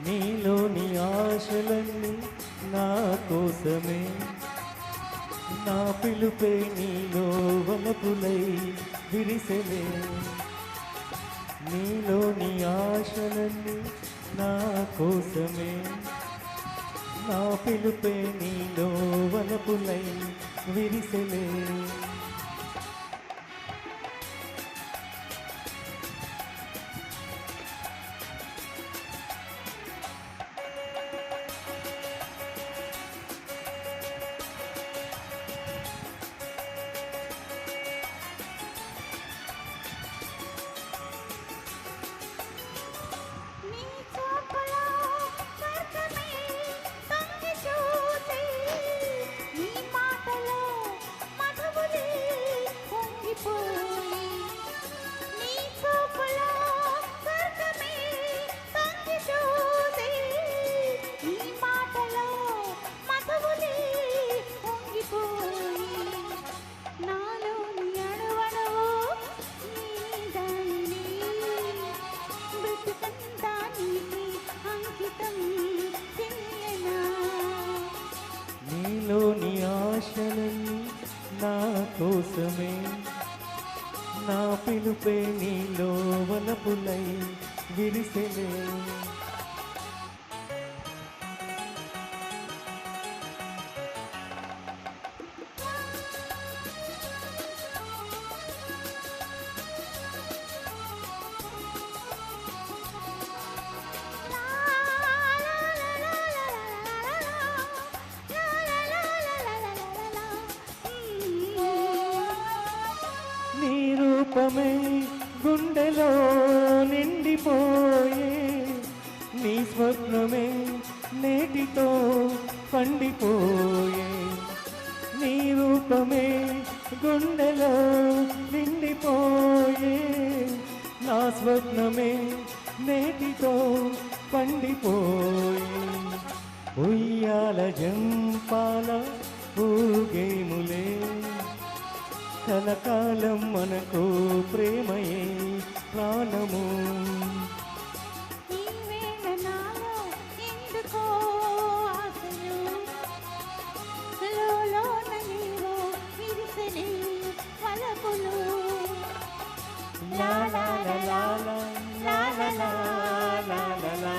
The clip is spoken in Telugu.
నీలోని ఆశలన్నీ నా కోసమే, నా పిలుపే నీలో వలపులై విరిసెలే. నీలోని ఆశలన్నీ నా కోసమే, నా పిలుపే నీలో వలపులై విరిసెలే. నీలోని ఆశలన్నీ నా కోసమే, నా పిలుపే నీలో వలపులై విరిసెలే. నీ రూపమే గుండెలో నిండిపోయే, నీ స్వప్నమే నేటితో పండిపోయే. నీ రూపమే గుండెలో నిండిపోయే, నా స్వప్నమే నేటితో పండిపోయే. ఉయ్యాల జంపాల ఊగేములే, కలకాలం మనకు ప్రేమయే ప్రాణము. లా లా లా లా లా లా లా లా లా లా.